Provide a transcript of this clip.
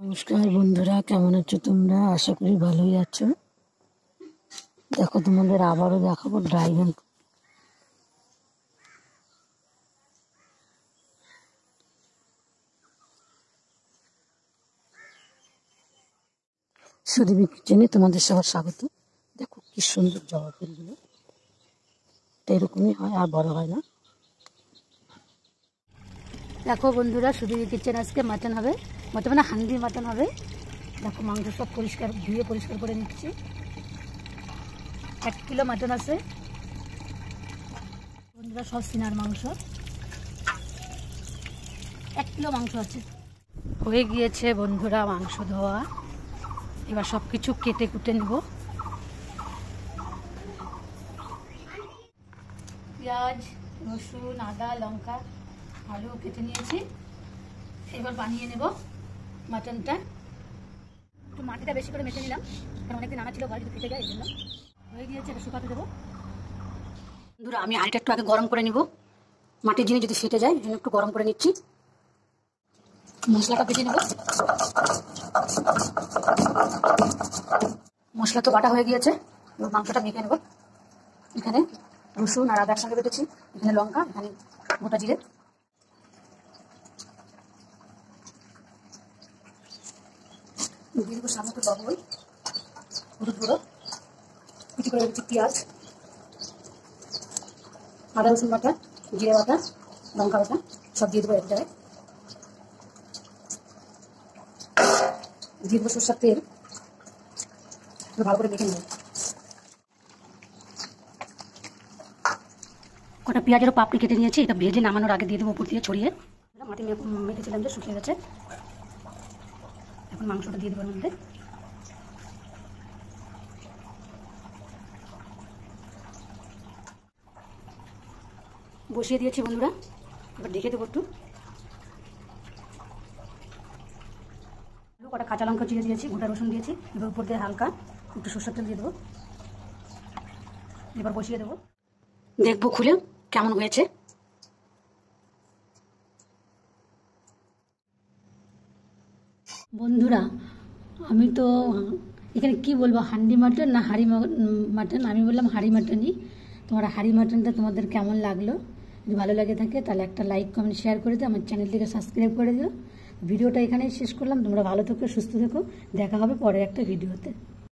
নমস্কার বন্ধুরা, কেমন আছো তোমরা? আশা করি ভালোই আছো। দেখো, তোমাদের আবারও দেখাবো ড্রাগন। সুদীপী কিচেনে তোমাদের সবার স্বাগত। দেখো কি সুন্দর জবা ফুলগুলো, এরকমই হয়, আর বড় হয় না। দেখো বন্ধুরা, সুদীপী কিচেন আজকে মাটন হবে, মানে হান্ডি মাটন হবে। দেখো মাংস সব পরিষ্কার ধুয়ে পরিষ্কার করে নিচ্ছি। 1 কিলো মাটন আছে বন্ধুরা, সব সিনার মাংস। 1 কিলো মাংস আছে। হয়ে গিয়েছে বন্ধুরা মাংস ধোয়া। এবার সব কিছু কেটে কুটে নেব। পেঁয়াজ, রসুন, আদা, লঙ্কা, আলু কেটে নিয়েছি। এবার বানিয়ে নেব মাটনটা। একটু মাটিটা বেশি করে মেখে নিলাম, কারণ অনেকদিন আনা ছিল, ঘরে যদি ফেটে যায় এই জন্য। হয়ে গিয়েছে, এটা শুকাতে দেবো। বন্ধুরা, আমি আলুটা একটু আগে গরম করে নিব, মাটির জিনিস যদি ফেটে যায় এই জন্য একটু গরম করে নিচ্ছি। মশলাটা বেটে নেব। মশলা তো বাটা হয়ে গিয়েছে, এবার মাংসটা মেখে নেব। এখানে রসুন আর আদা একসঙ্গে বেটেছি, এখানে লঙ্কা, এখানে গোটা জিরে। দিয়ে দেবো সামনে একটু লবণ, হলুদ গুঁড়ো, কুচি করে রেখেছি পেঁয়াজ, আদা রসুন বাটা, জিরে বাটা, লঙ্কা বাটা সব দিয়ে দেবো এক জায়গায়। দিয়ে দেবো সরষের তেল, ভালো করে মেখে নেব। কটা পেঁয়াজেরও পাপড়ি কেটে নিয়েছি, এটা ভেজে নামানোর আগে দিয়ে দেবো উপর দিয়ে ছড়িয়ে। মাটি মেখেছিলাম যে শুকিয়ে গেছে। এখন মাংসটা দিয়ে দেবো এর মধ্যে। বসিয়ে দিয়েছি বন্ধুরা, এবার দেখে দেবো একটু। কটা কাঁচা লঙ্কা চিড়ে দিয়েছি, গোটা রসুন দিয়েছি। এবার উপর দিয়ে হালকা একটু সরষের তেল দিয়ে দেবো। এবার বসিয়ে দেবো, দেখবো খুলে কেমন হয়েছে। বন্ধুরা, আমি তো এখানে কি বলবো, হান্ডি মাটন না হাঁড়ি মাটন? আমি বললাম হাঁড়ি মাটনই। তোমরা হাঁড়ি মাটনটা তোমাদের কেমন লাগলো? যদি ভালো লাগে থাকে তাহলে একটা লাইক, কমেন্ট, শেয়ার করে দিও। আমার চ্যানেলটিকে সাবস্ক্রাইব করে দিও। ভিডিওটা এখানেই শেষ করলাম। তোমরা ভালো থেকো, সুস্থ থেকো। দেখা হবে পরের একটা ভিডিওতে।